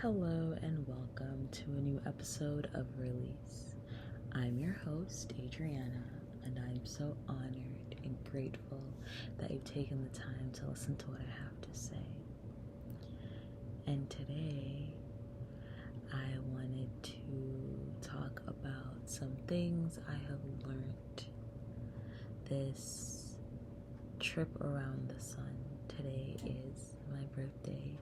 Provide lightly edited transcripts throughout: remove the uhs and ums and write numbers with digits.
Hello and welcome to a new episode of Release. I'm your host, Adriana, and I'm so honored and grateful that you've taken the time to listen to what I have to say. And today, I wanted to talk about some things I have learned this trip around the sun. Today is my birthday,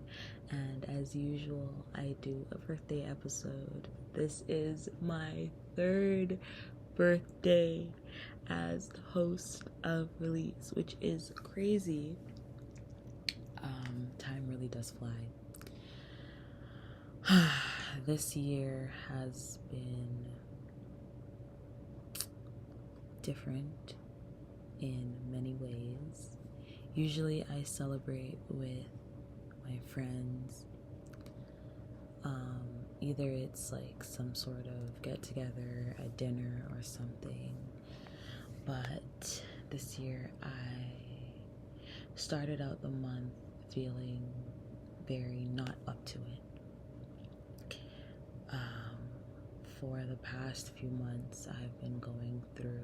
and as usual, I do a birthday episode. This is my third birthday as the host of Release, which is crazy. Time really does fly. This year has been different in many ways. Usually I celebrate with my friends. Either it's like some sort of get together, a dinner or something. But this year I started out the month feeling very not up to it. For the past few months, I've been going through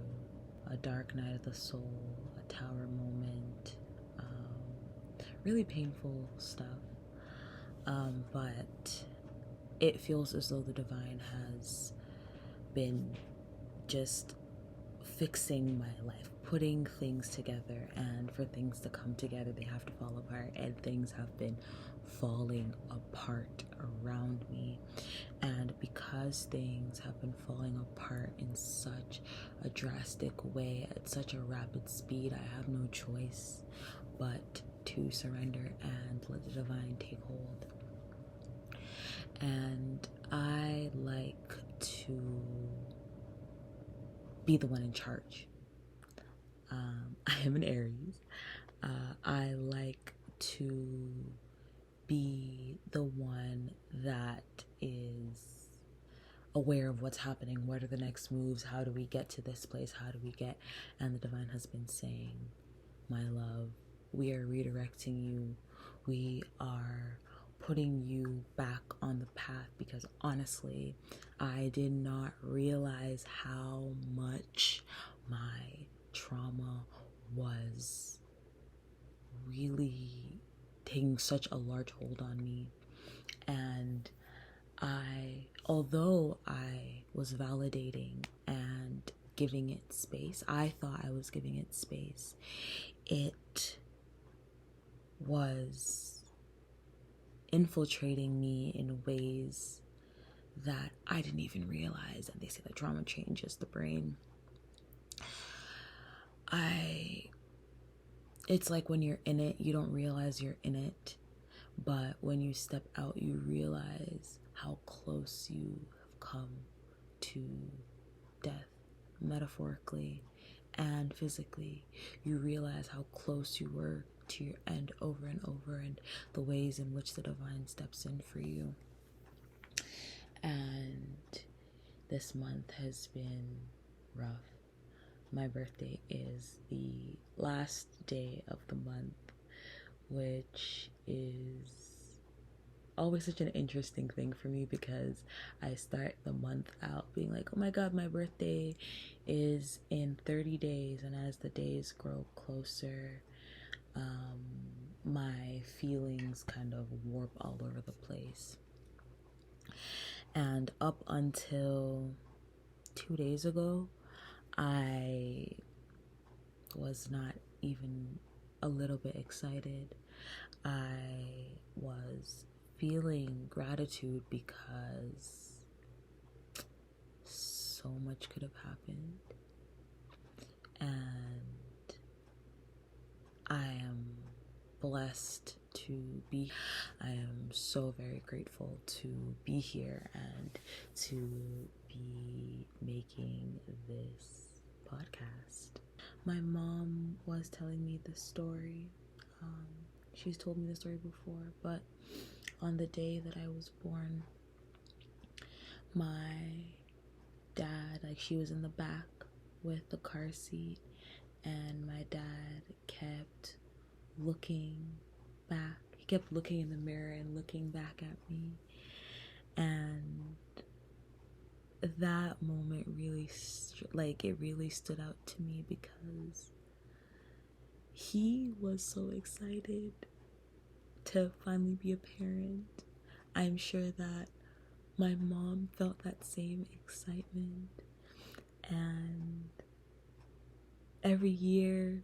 a dark night of the soul, a tower moment, really painful stuff. But it feels as though the divine has been just fixing my life, putting things together, and for things to come together, they have to fall apart, and things have been falling apart around me. And because things have been falling apart in such a drastic way, at such a rapid speed, I have no choice but to surrender and let the divine take hold. And I like to be the one in charge. I am an Aries. I like to be the one that is aware of what's happening. What are the next moves? How do we get to this place? How do we get? And the divine has been saying, my love, we are redirecting you. We are putting you back on the path, because honestly, I did not realize how much my trauma was really taking such a large hold on me. And although I was validating and giving it space, I thought I was giving it space, it was infiltrating me in ways that I didn't even realize. And they say that trauma changes the brain. It's like when you're in it, you don't realize you're in it. But when you step out, you realize how close you have come to death, metaphorically and physically. You realize how close you were to your end over and over, and the ways in which the divine steps in for you. And this month has been rough. My birthday is the last day of the month, which is always such an interesting thing for me, because I start the month out being like, oh my god, my birthday is in 30 days, and as the days grow closer, my feelings kind of warp all over the place. And up until 2 days ago, I was not even a little bit excited. I was feeling gratitude because so much could have happened. And I am blessed to be. I am so very grateful to be here and to be making this podcast. My mom was telling me this story. She's told me the story before, but on the day that I was born, my dad, she was in the back with the car seat, and my dad kept looking back. He kept looking in the mirror and looking back at me. that moment really, it really stood out to me because he was so excited to finally be a parent. I'm sure that my mom felt that same excitement, and every year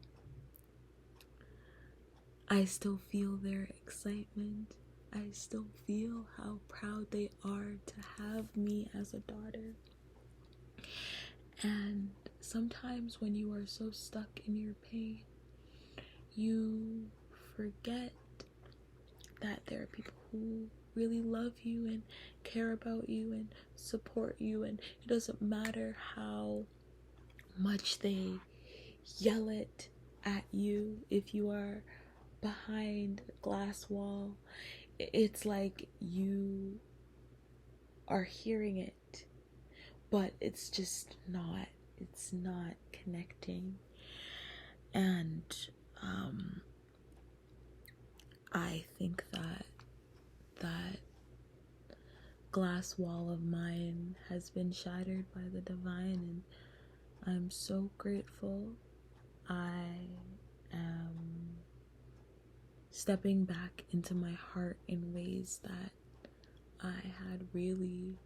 I still feel their excitement. I still feel how proud they are to have me as a daughter. And sometimes when you are so stuck in your pain, you forget that there are people who really love you and care about you and support you, and it doesn't matter how much they yell it at you if you are behind a glass wall. It's like you are hearing it, but it's not connecting. And I think that glass wall of mine has been shattered by the divine, and I'm so grateful. I am stepping back into my heart in ways that I had really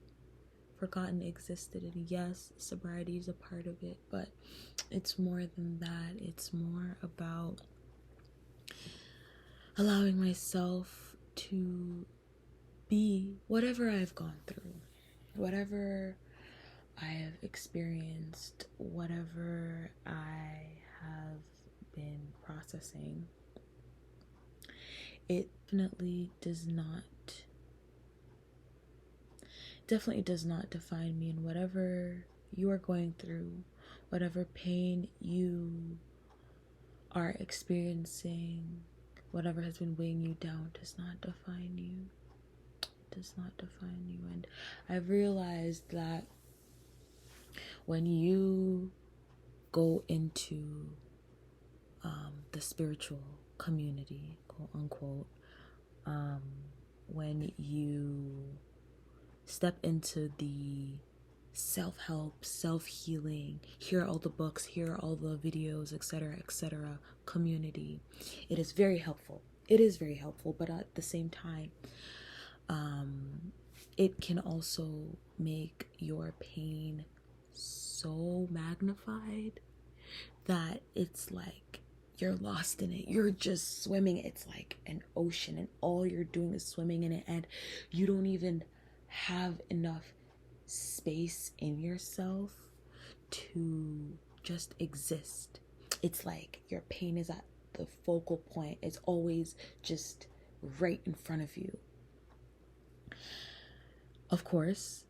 forgotten existed. And yes, sobriety is a part of it, but it's more than that. It's more about allowing myself to be whatever I've gone through, whatever I have experienced, whatever I have been processing. It definitely does not define me. And whatever you are going through, whatever pain you are experiencing, whatever has been weighing you down, does not define you. It does not define you. And I've realized that when you go into the spiritual community, quote unquote, when you step into the self-help, self-healing, here are all the books, here are all the videos, etc., community, it is very helpful. It is very helpful, but at the same time, it can also make your pain so magnified that it's like you're lost in it. You're just swimming. It's like an ocean, and all you're doing is swimming in it, and you don't even have enough space in yourself to just exist. It's like your pain is at the focal point. It's always just right in front of you. Of course,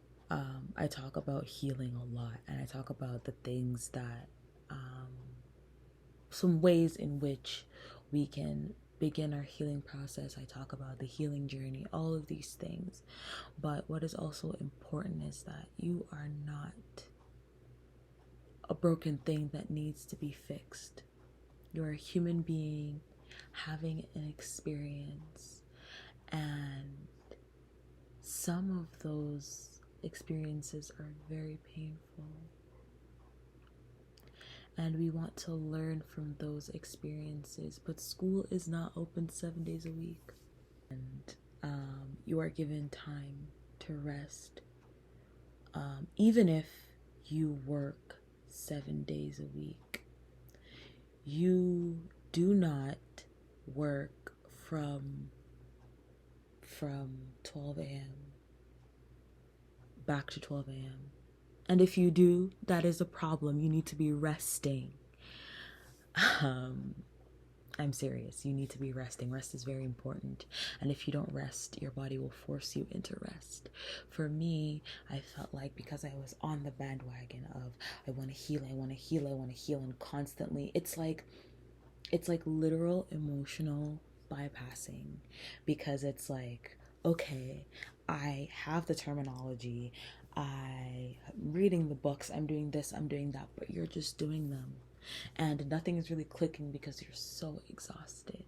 I talk about healing a lot, and I talk about the things that some ways in which we can begin our healing process. I talk about the healing journey, all of these things. But what is also important is that you are not a broken thing that needs to be fixed. You're a human being having an experience, and some of those experiences are very painful. And we want to learn from those experiences, but school is not open 7 days a week. And you are given time to rest. Even if you work 7 days a week, you do not work from 12 a.m. back to 12 a.m. And if you do, that is a problem. You need to be resting. I'm serious. You need to be resting. Rest is very important. And if you don't rest, your body will force you into rest. For me, I felt like because I was on the bandwagon of I want to heal, and constantly, it's like literal emotional bypassing, because it's like, okay, I have the terminology, I'm reading the books, I'm doing this, I'm doing that, but you're just doing them. And nothing is really clicking because you're so exhausted.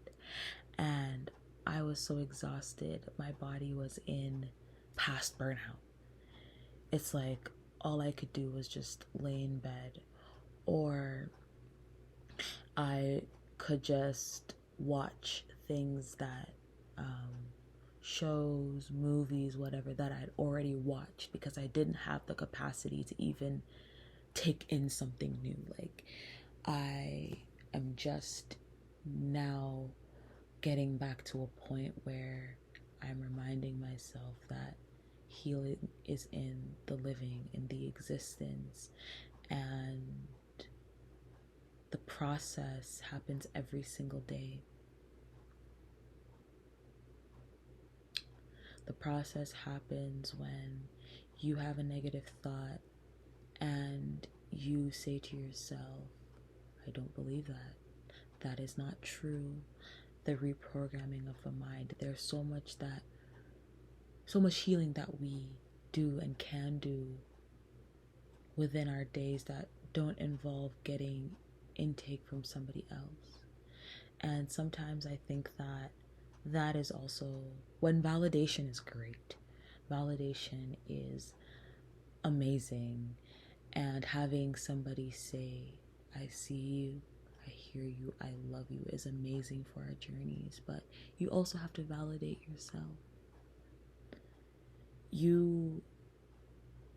And I was so exhausted. My body was in past burnout. It's like all I could do was just lay in bed, or I could just watch things that, shows, movies, whatever, that I'd already watched, because I didn't have the capacity to even take in something new. Like, I am just now getting back to a point where I'm reminding myself that healing is in the living, in the existence, and the process happens every single day. The process happens when you have a negative thought and you say to yourself, I don't believe that. That is not true. The reprogramming of the mind. There's so much healing that we do and can do within our days that don't involve getting intake from somebody else. And sometimes I think that is also when validation is great. Validation is amazing. And having somebody say, I see you, I hear you, I love you, is amazing for our journeys. But you also have to validate yourself. You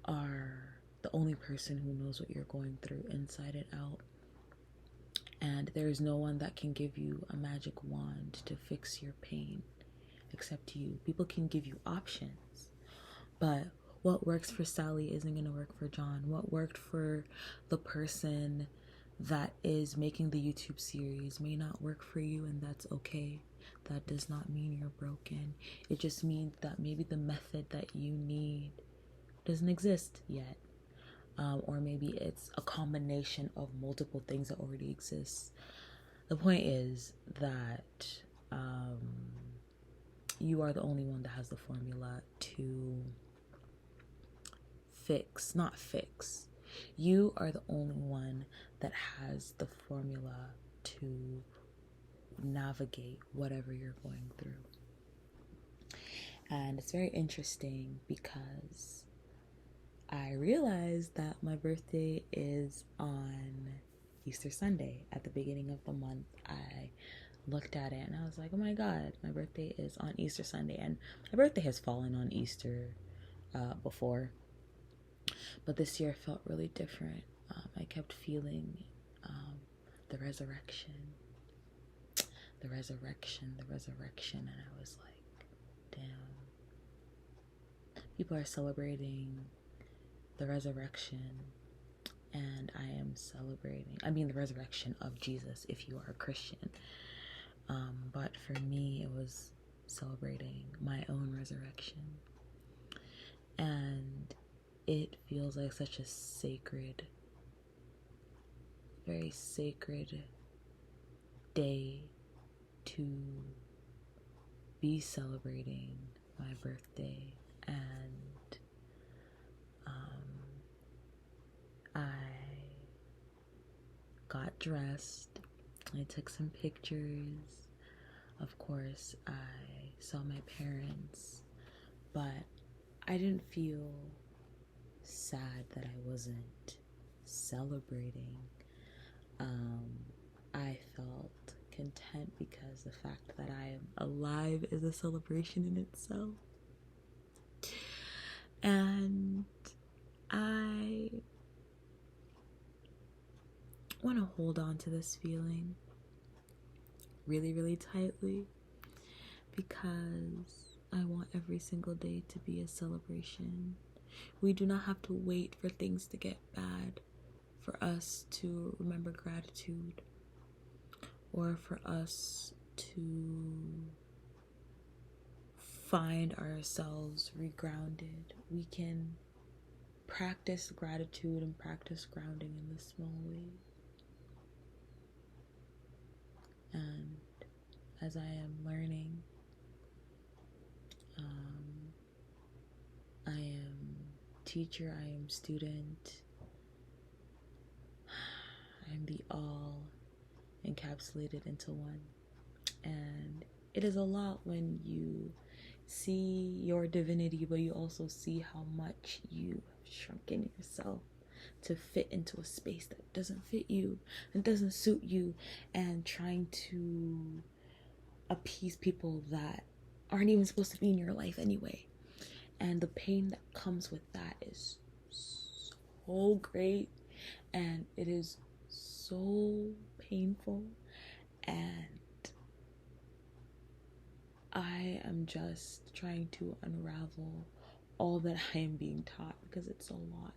are the only person who knows what you're going through inside and out. And there is no one that can give you a magic wand to fix your pain except you. People can give you options, but what works for Sally isn't going to work for John. What worked for the person that is making the YouTube series may not work for you, and that's okay. That does not mean you're broken. It just means that maybe the method that you need doesn't exist yet. Or maybe it's a combination of multiple things that already exist. The point is that you are the only one that has the formula to not fix. You are the only one that has the formula to navigate whatever you're going through. And it's very interesting because I realized that my birthday is on Easter Sunday. At the beginning of the month, I looked at it and I was like, oh my God, my birthday is on Easter Sunday. And my birthday has fallen on Easter before, but this year felt really different. I kept feeling the resurrection, and I was like, damn, people are celebrating the resurrection, and I am celebrating, the resurrection of Jesus if you are a Christian. But for me, it was celebrating my own resurrection. And it feels like such a sacred, very sacred day to be celebrating my birthday. And I got dressed. I took some pictures. Of course, I saw my parents, but I didn't feel sad that I wasn't celebrating. I felt content because the fact that I am alive is a celebration in itself. And I want to hold on to this feeling really, really tightly, because I want every single day to be a celebration. We do not have to wait for things to get bad for us to remember gratitude, or for us to find ourselves regrounded. We can practice gratitude and practice grounding in the small ways. And as I am learning, I am teacher, I am student, I am the all encapsulated into one. And it is a lot when you see your divinity, but you also see how much you have shrunken yourself to fit into a space that doesn't fit you and doesn't suit you, and trying to appease people that aren't even supposed to be in your life anyway. And the pain that comes with that is so great, and it is so painful, and I am just trying to unravel all that I am being taught, because it's a lot.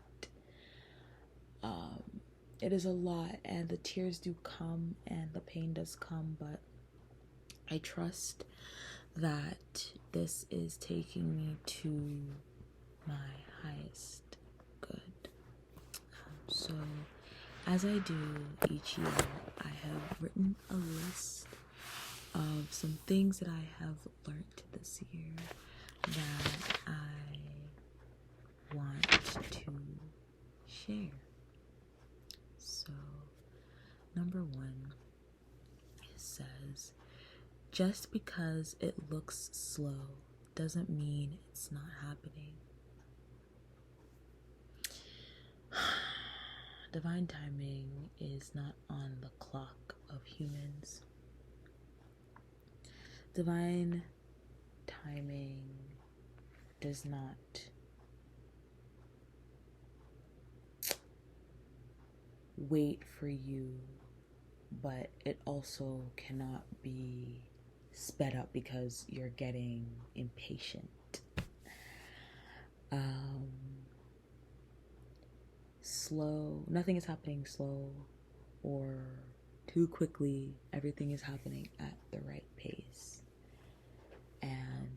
It is a lot, and the tears do come and the pain does come, but I trust that this is taking me to my highest good. So, as I do each year, I have written a list of some things that I have learned this year that I want to share. So, number 1, it says, just because it looks slow doesn't mean it's not happening. Divine timing is not on the clock of humans. Divine timing does not wait for you, but it also cannot be sped up because you're getting impatient. Slow, nothing is happening slow or too quickly. Everything is happening at the right pace. And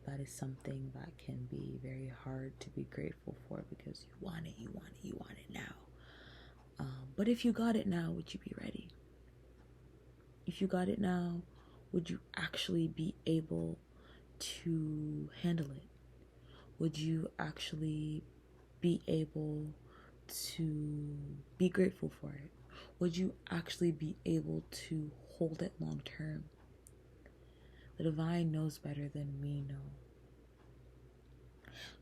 that is something that can be very hard to be grateful for, because you want it now. But if you got it now, would you be ready? If you got it now, would you actually be able to handle it? Would you actually be able to be grateful for it? Would you actually be able to hold it long term? The divine knows better than we know.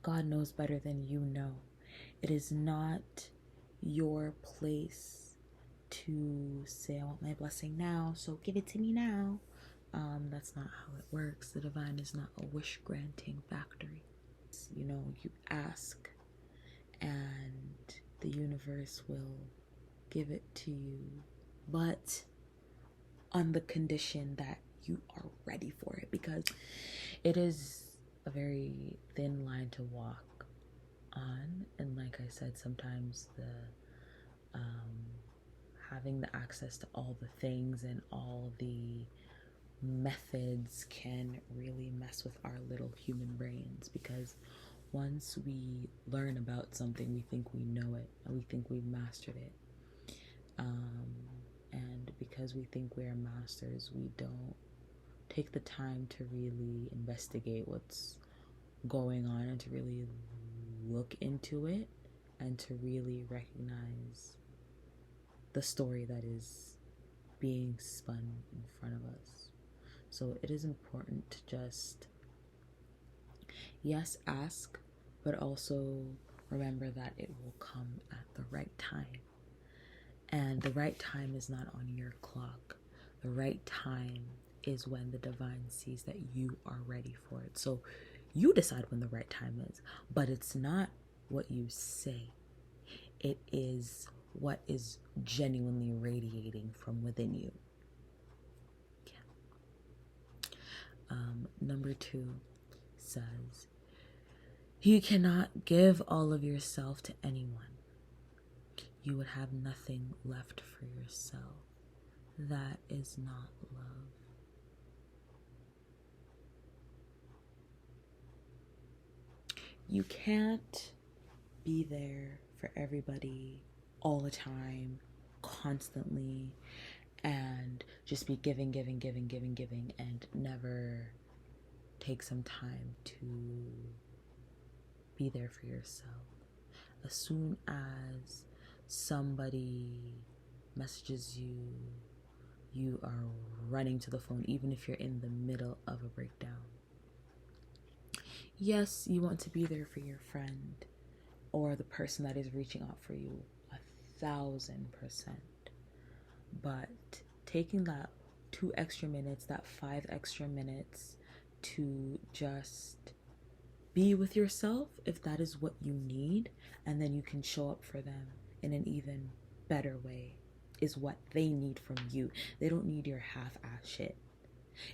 God knows better than you know. It is not your place to say, I want my blessing now, so give it to me now. That's not how it works. The divine is not a wish granting factory. You ask and the universe will give it to you, but on the condition that you are ready for it, because it is a very thin line to walk on. And like I said, sometimes the having the access to all the things and all the methods can really mess with our little human brains, because once we learn about something, we think we know it and we think we've mastered it. And because we think we're masters, we don't take the time to really investigate what's going on and to really look into it and to really recognize the story that is being spun in front of us. So it is important to just, yes, ask, but also remember that it will come at the right time. And the right time is not on your clock. The right time is when the divine sees that you are ready for it. So you decide when the right time is, but it's not what you say. It is what is genuinely radiating from within you. Yeah. Number 2 says, you cannot give all of yourself to anyone. You would have nothing left for yourself. That is not love. You can't be there for everybody all the time, constantly, and just be giving, and never take some time to be there for yourself. As soon as somebody messages you, you are running to the phone, even if you're in the middle of a breakdown. Yes, you want to be there for your friend or the person that is reaching out for you 1,000%. But taking that 2 extra minutes, that 5 extra minutes to just be with yourself, if that is what you need, and then you can show up for them in an even better way, is what they need from you. They don't need your half-ass shit.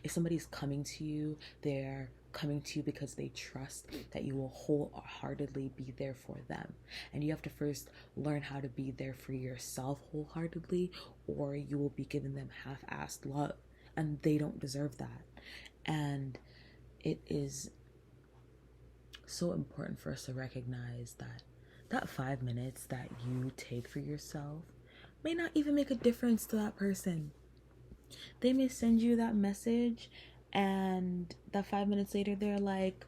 If somebody's coming to you, they're coming to you because they trust that you will wholeheartedly be there for them. And you have to first learn how to be there for yourself wholeheartedly, or you will be giving them half-assed love, and they don't deserve that. And it is so important for us to recognize that that 5 minutes that you take for yourself may not even make a difference to that person. They may send you that message, and that 5 minutes later they're like,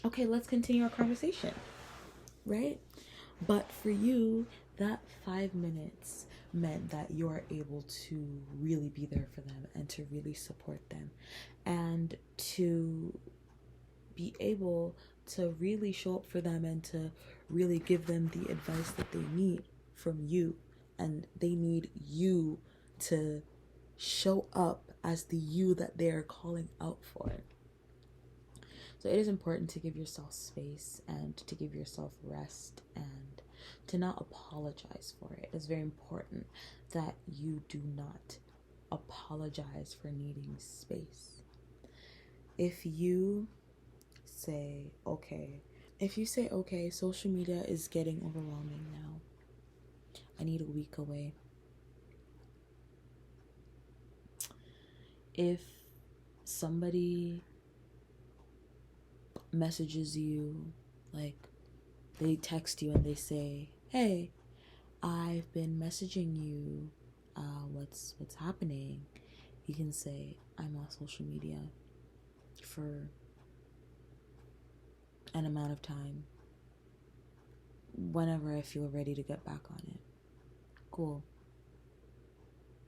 okay, let's continue our conversation, right? But for you, that 5 minutes meant that you are able to really be there for them and to really support them and to be able to really show up for them and to really give them the advice that they need from you. And they need you to show up as the you that they're calling out for. So it is important to give yourself space and to give yourself rest and to not apologize for it. It's very important that you do not apologize for needing space. If you say, okay, social media is getting overwhelming now. I need a week away. If somebody messages you, like they text you and they say, hey, I've been messaging you, what's happening? You can say, I'm on social media for an amount of time. Whenever I feel ready to get back on it. Cool.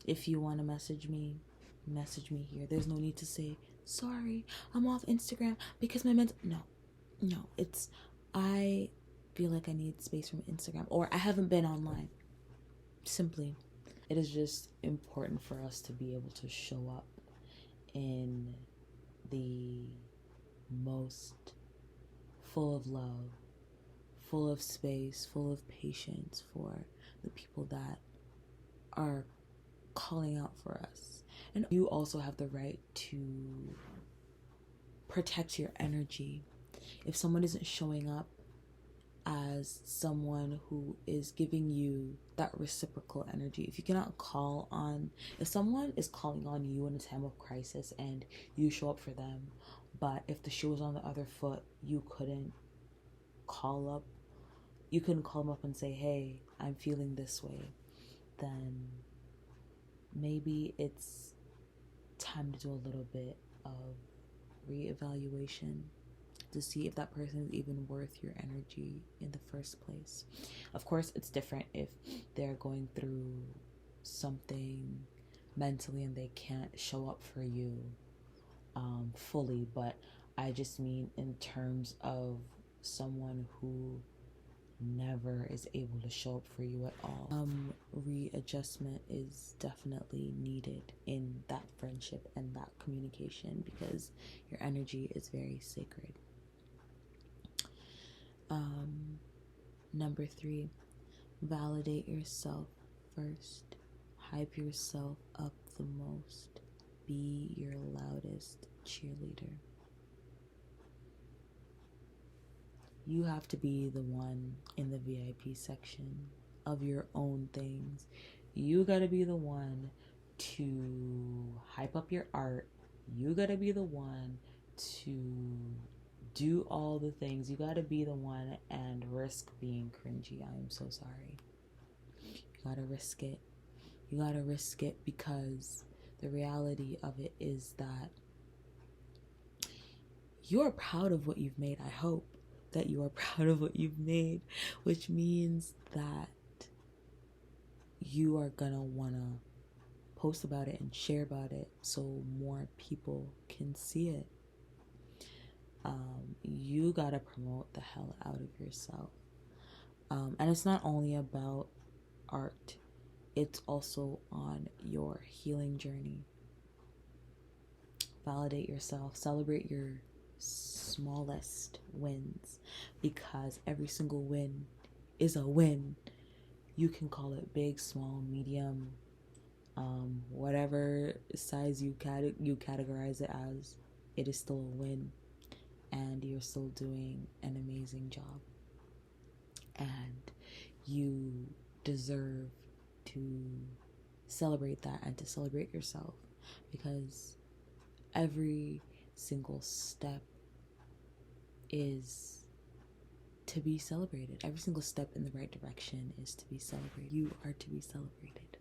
If you want to message me here. There's no need to say, sorry, I'm off Instagram because my No, it's, I feel like I need space from Instagram, or I haven't been online. Simply. It is just important for us to be able to show up in the most full of love, full of space, full of patience for the people that are calling out for us. And you also have the right to protect your energy. If someone isn't showing up as someone who is giving you that reciprocal energy, if someone is calling on you in a time of crisis and you show up for them, but if the shoe was on the other foot, you couldn't call them up and say, hey, I'm feeling this way, then maybe it's time to do a little bit of reevaluation to see if that person is even worth your energy in the first place. Of course, it's different if they're going through something mentally and they can't show up for you fully, but I just mean in terms of someone who never is able to show up for you at all. Readjustment is definitely needed in that friendship and that communication because your energy is very sacred. Number 3, validate yourself first. Hype yourself up the most. Be your loudest cheerleader. You have to be the one in the VIP section of your own things. You gotta be the one to hype up your art. You gotta be the one to do all the things. You gotta be the one and risk being cringy. I am so sorry. You gotta risk it. You gotta risk it because the reality of it is that you're proud of what you've made. I hope that you are proud of what you've made, which means that you are gonna wanna post about it and share about it so more people can see it. You gotta promote the hell out of yourself. And it's not only about art, it's also on your healing journey. Validate yourself, celebrate your smallest wins, because every single win is a win. You can call it big, small, medium, whatever size you categorize it as, it is still a win, and you're still doing an amazing job. And you deserve to celebrate that and to celebrate yourself, because every single step is to be celebrated. Every single step in the right direction is to be celebrated. You are to be celebrated.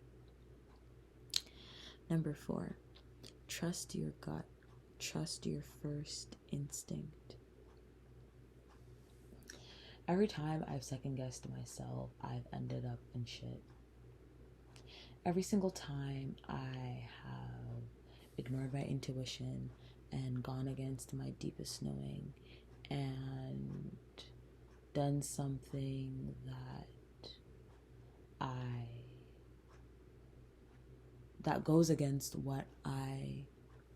Number 4, trust your gut. Trust your first instinct. Every time I've second guessed myself, I've ended up in shit. Every single time I have ignored my intuition and gone against my deepest knowing and done something that goes against what I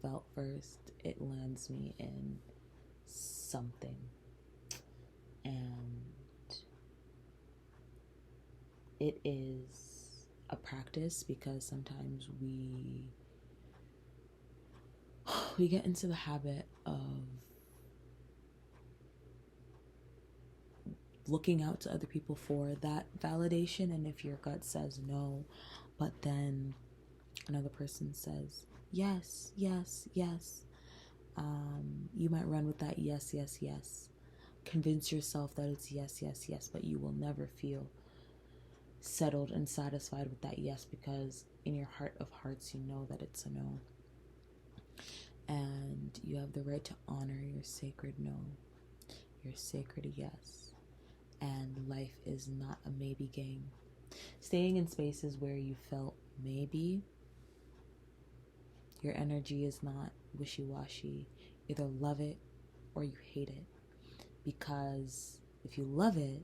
felt first, it lands me in something. And it is a practice, because sometimes we get into the habit of looking out to other people for that validation, and if your gut says no, but then another person says yes, yes, yes, you might run with that yes, yes, yes. Convince yourself that it's yes, yes, yes, but you will never feel settled and satisfied with that yes, because in your heart of hearts you know that it's a no. And you have the right to honor your sacred no, your sacred yes. And life is not a maybe game. Staying in spaces where you felt maybe, your energy is not wishy-washy. Either love it or you hate it. Because if you love it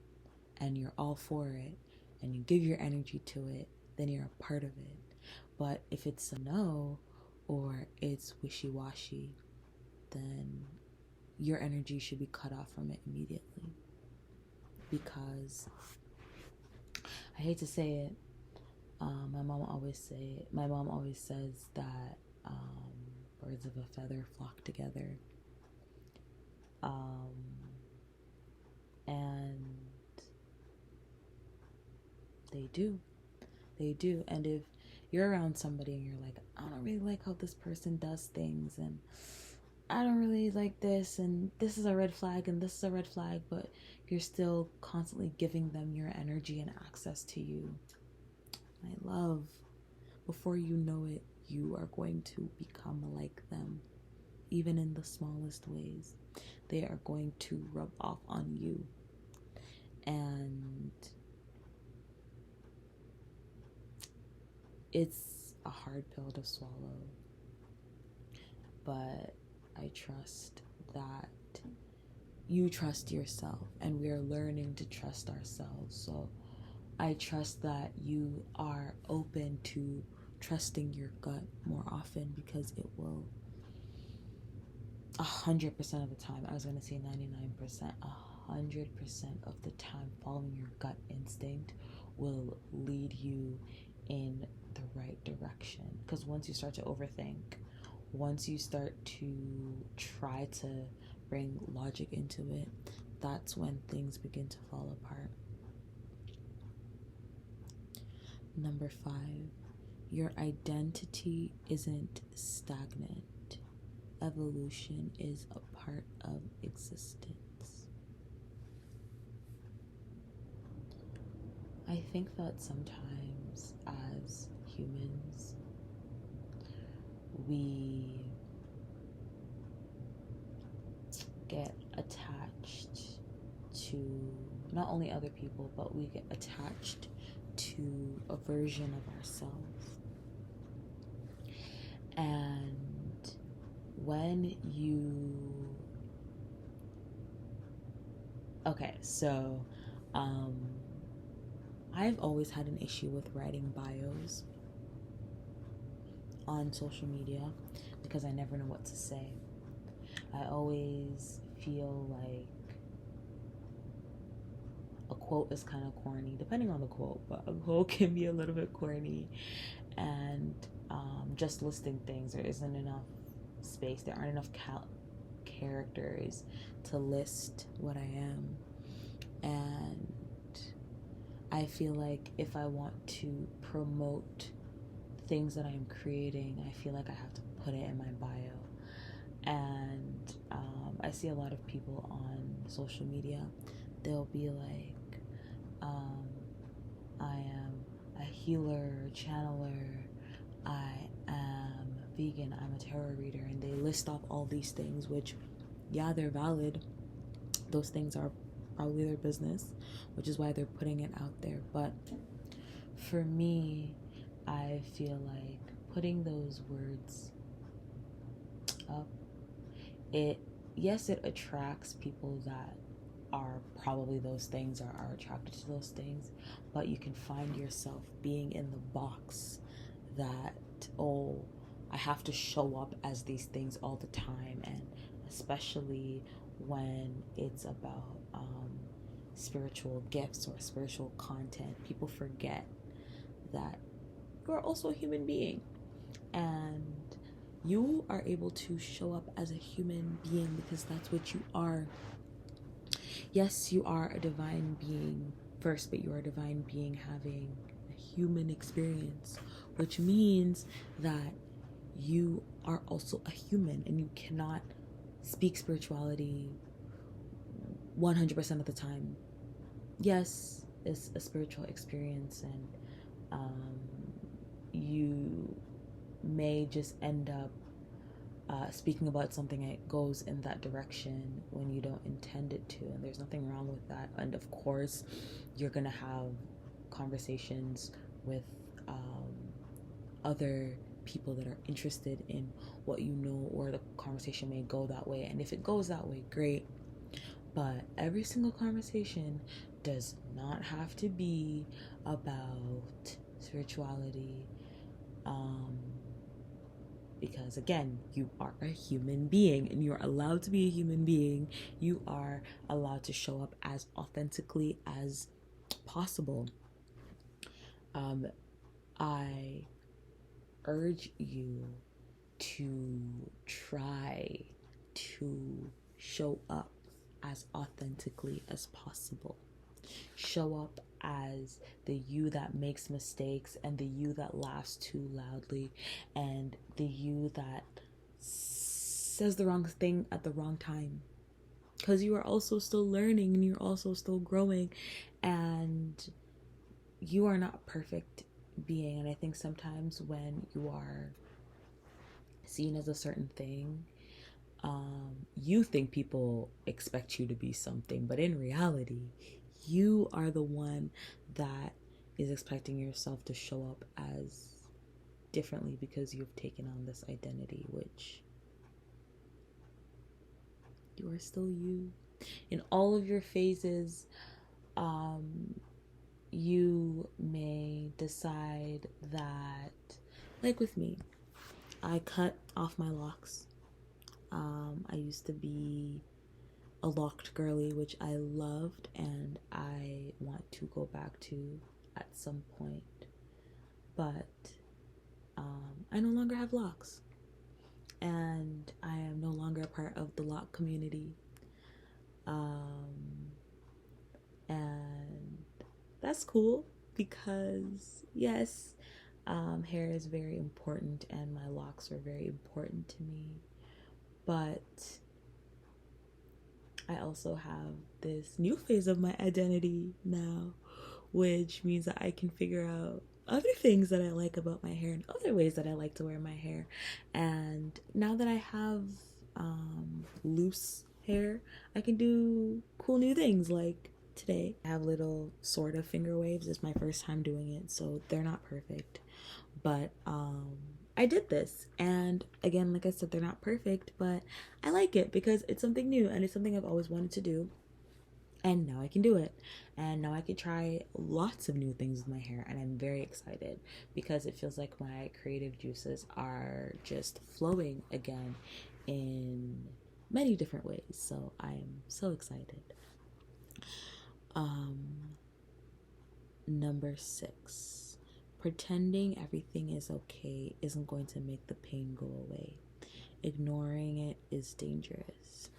and you're all for it and you give your energy to it, then you're a part of it. But if it's a no or it's wishy-washy, then your energy should be cut off from it immediately. Because I hate to say it, my mom always says that birds of a feather flock together. And they do. And if you're around somebody and you're like, I don't really like how this person does things, and I don't really like this, and this is a red flag, and this is a red flag, but you're still constantly giving them your energy and access to you, my love, before you know it, you are going to become like them. Even in the smallest ways, they are going to rub off on you. And it's a hard pill to swallow, but I trust that you trust yourself, and we are learning to trust ourselves. So I trust that you are open to trusting your gut more often, because it will 100% of the time, I was going to say 99%, 100% of the time, following your gut instinct will lead you in the right direction. Because once you start to overthink, once you start to try to bring logic into it, that's when things begin to fall apart. Number 5, your identity isn't stagnant. Evolution is a part of existence. I think that sometimes as humans, we get attached to not only other people, but we get attached to a version of ourselves. And when you Okay, so um, I've always had an issue with writing bios on social media because I never know what to say. I always feel like a quote is kind of corny, depending on the quote, but a quote can be a little bit corny. And just listing things, there isn't enough space, there aren't enough characters to list what I am. And I feel like if I want to promote things that I'm creating, I feel like I have to put it in my bio. And I see a lot of people on social media, they'll be like, I am a healer, channeler, I am vegan, I'm a tarot reader, and they list off all these things, which, yeah, they're valid. Those things are probably their business, which is why they're putting it out there. But for me, I feel like putting those words up, it attracts people that are probably those things or are attracted to those things, but you can find yourself being in the box that, oh, I have to show up as these things all the time. And especially when it's about spiritual gifts or spiritual content, people forget that you're also a human being, and you are able to show up as a human being because that's what you are. Yes, you are a divine being first, but you are a divine being having a human experience, which means that you are also a human, and you cannot speak spirituality 100% of the time. Yes, it's a spiritual experience, and you may just end up speaking about something that goes in that direction when you don't intend it to, and there's nothing wrong with that. And of course, you're gonna have conversations with other people that are interested in what you know, or the conversation may go that way, and if it goes that way, great. But every single conversation does not have to be about spirituality, because again, you are a human being and you're allowed to be a human being. You are allowed to show up as authentically as possible. I urge you to try to show up as authentically as possible. Show up as the you that makes mistakes, and the you that laughs too loudly, and the you that says the wrong thing at the wrong time. Because you are also still learning, and you're also still growing, and you are not perfect being. And I think sometimes when you are seen as a certain thing, you think people expect you to be something, but in reality, you are the one that is expecting yourself to show up as differently because you've taken on this identity, which you are still you. In all of your phases, you may decide that, like with me, I cut off my locks. I used to be a locked girly, which I loved and I want to go back to at some point. But I no longer have locks, and I am no longer a part of the lock community. And that's cool because, yes, hair is very important and my locks are very important to me. But I also have this new phase of my identity now, which means that I can figure out other things that I like about my hair and other ways that I like to wear my hair. And now that I have loose hair, I can do cool new things. Like today, I have little sort of finger waves. It's my first time doing it, so they're not perfect. But I did this, and again, like I said, they're not perfect, but I like it because it's something new and it's something I've always wanted to do. And now I can do it. And now I can try lots of new things with my hair. And I'm very excited because it feels like my creative juices are just flowing again in many different ways. So I'm so excited. Number 6, pretending everything is okay isn't going to make the pain go away. Ignoring it is dangerous.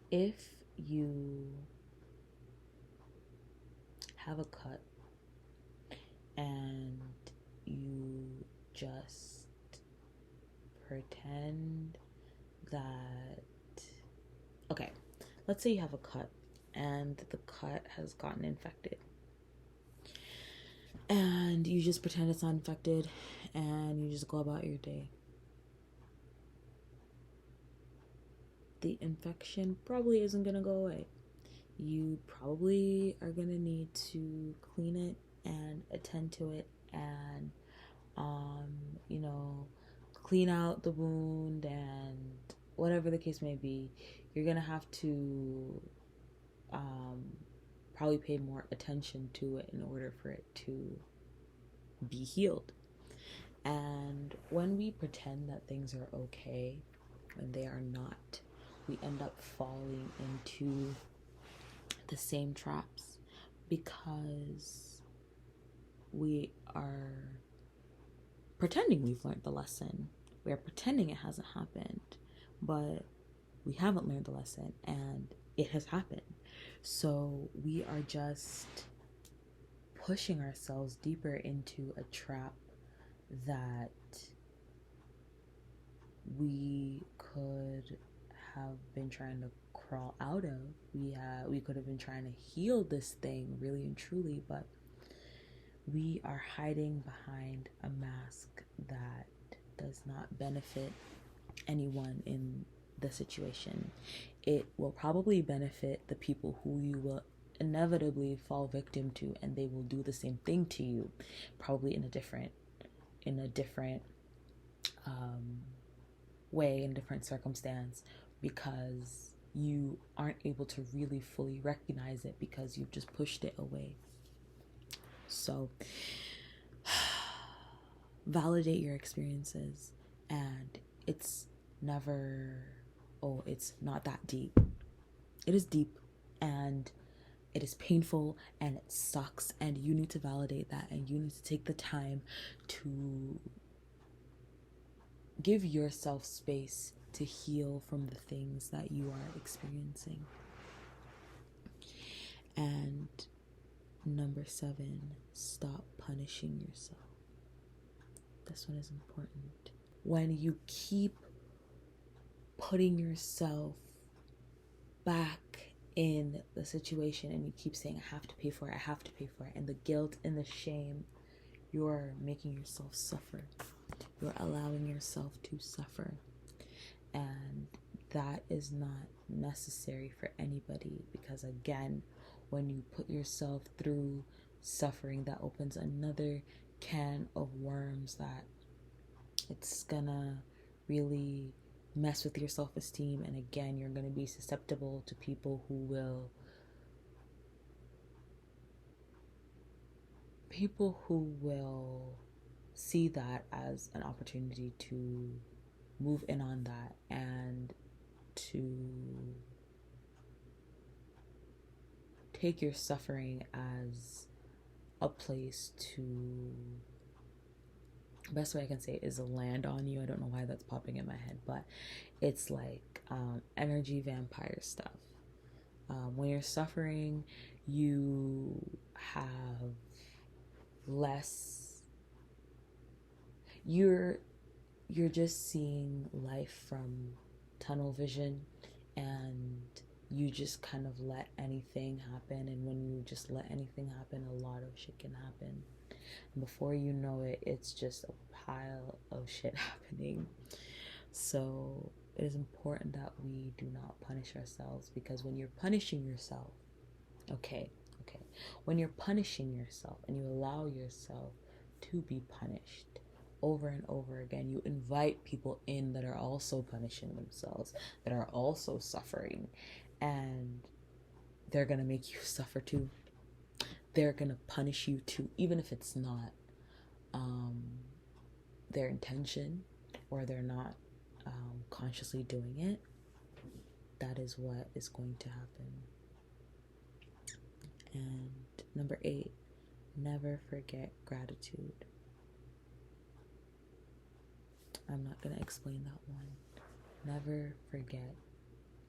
If you have a cut and you just pretend that, okay, let's say you have a cut and the cut has gotten infected, and you just pretend it's not infected and you just go about your day. The infection probably isn't going to go away. You probably are going to need to clean it and attend to it and clean out the wound, and whatever the case may be, you're going to have to probably pay more attention to it in order for it to be healed. And when we pretend that things are okay when they are not, we end up falling into the same traps because we are pretending we've learned the lesson. We are pretending it hasn't happened, but we haven't learned the lesson and it has happened. So we are just pushing ourselves deeper into a trap that we could have been trying to crawl out of. We could have been trying to heal this thing really and truly, but we are hiding behind a mask that does not benefit anyone in the situation. It will probably benefit the people who you will inevitably fall victim to, and they will do the same thing to you, probably in a different way, in different circumstance, because you aren't able to really fully recognize it because you've just pushed it away. So validate your experiences, and it's never, oh, it's not that deep. It is deep, and it is painful, and it sucks, and you need to validate that, and you need to take the time to give yourself space to heal from the things that you are experiencing. And number 7, stop punishing yourself. This one is important. When you keep putting yourself back in the situation and you keep saying, I have to pay for it, and the guilt and the shame, you're making yourself suffer. You're allowing yourself to suffer. And that is not necessary for anybody, because again, when you put yourself through suffering, that opens another can of worms that it's gonna really mess with your self-esteem. And again, you're gonna be susceptible to people who will see that as an opportunity to move in on that and to take your suffering as a place to, best way I can say it is land on you. I don't know why that's popping in my head, but it's like energy vampire stuff. When you're suffering, you have less, you're just seeing life from tunnel vision, and you just kind of let anything happen. And when you just let anything happen, a lot of shit can happen. And before you know it, it's just a pile of shit happening. So it is important that we do not punish ourselves, because when you're punishing yourself, when you're punishing yourself and you allow yourself to be punished over and over again, you invite people in that are also punishing themselves, that are also suffering, and they're gonna make you suffer too. They're gonna punish you too, even if it's not their intention, or they're not consciously doing it. That is what is going to happen. And number 8, never forget gratitude. I'm not going to explain that one. Never forget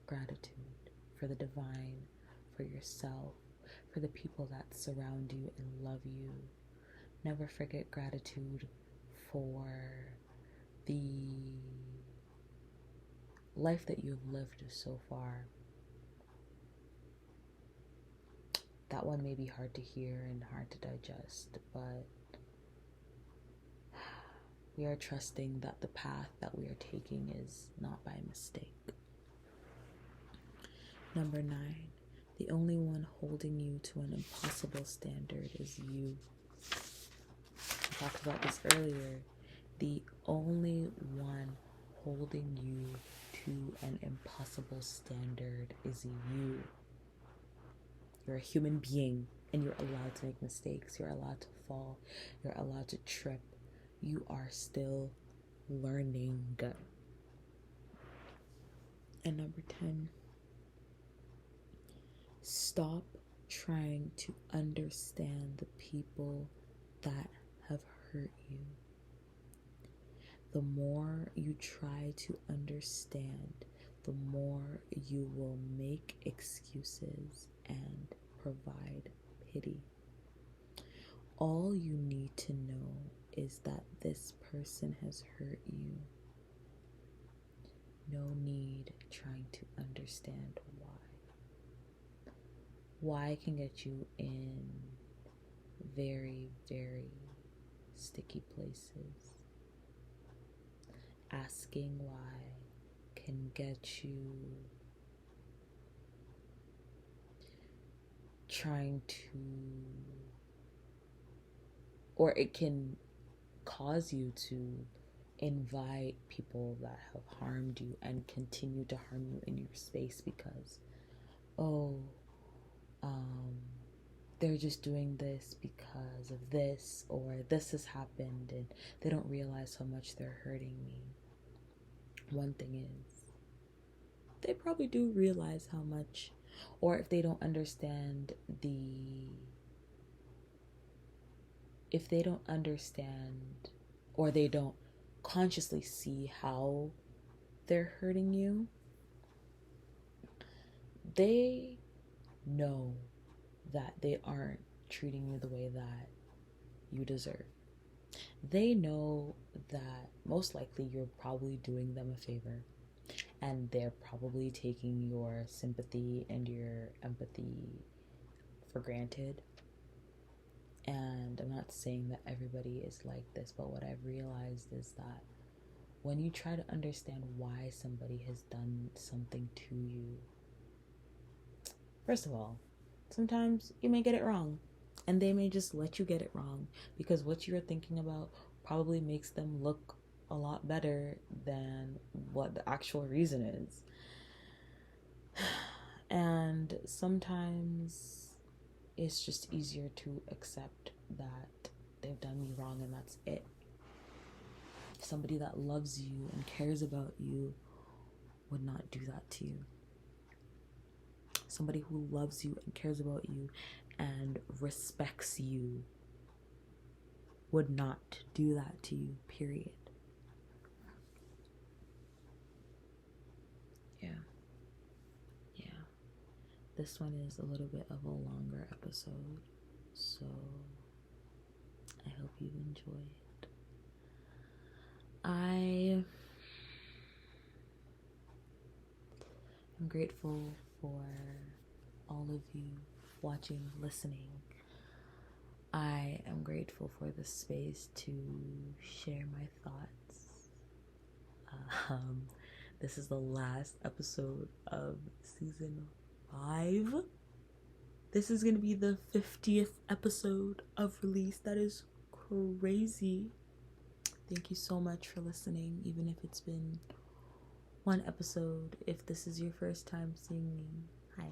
gratitude for the divine, for yourself, for the people that surround you and love you. Never forget gratitude for the life that you've lived so far. That one may be hard to hear and hard to digest, but we are trusting that the path that we are taking is not by mistake. Number 9, the only one holding you to an impossible standard is you. I talked about this earlier. The only one holding you to an impossible standard is you. You're a human being, and you're allowed to make mistakes. You're allowed to fall. You're allowed to trip. You are still learning. And number 10, stop trying to understand the people that have hurt you. The more you try to understand, the more you will make excuses and provide pity. All you need to know is that this person has hurt you. No need trying to understand why. Why can get you in very, very sticky places. Asking why can get you trying to, or it can cause you to invite people that have harmed you and continue to harm you in your space because, they're just doing this because of this, or this has happened and they don't realize how much they're hurting me. One thing is, they probably do realize how much, or if they don't understand or they don't consciously see how they're hurting you, they know that they aren't treating you the way that you deserve. They know that most likely you're probably doing them a favor, and they're probably taking your sympathy and your empathy for granted. And I'm not saying that everybody is like this, but what I've realized is that when you try to understand why somebody has done something to you, first of all, sometimes you may get it wrong, and they may just let you get it wrong because what you're thinking about probably makes them look a lot better than what the actual reason is. And sometimes it's just easier to accept that they've done me wrong and that's it. Somebody that loves you and cares about you would not do that to you. Somebody who loves you and cares about you and respects you would not do that to you, period. Yeah. This one is a little bit of a longer episode, so I hope you enjoy it. I am grateful for all of you watching, listening. I am grateful for the space to share my thoughts. This is the last episode of season 5. This is going to be the 50th episode of release. That is crazy. Thank you so much for listening, even if it's been one episode. If this is your first time seeing me, hi.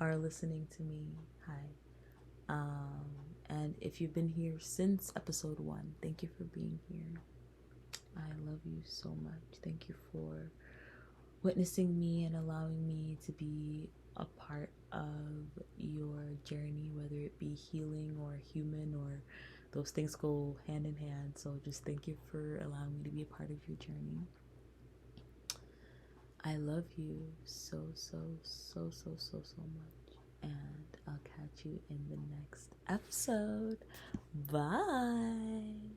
Are listening to me, hi. And if you've been here since episode 1, thank you for being here. I love you so much. Thank you for witnessing me and allowing me to be a part of your journey, whether it be healing or human, or those things go hand in hand. So just thank you for allowing me to be a part of your journey. I love you so, so, so, so, so, so much. And I'll catch you in the next episode. Bye.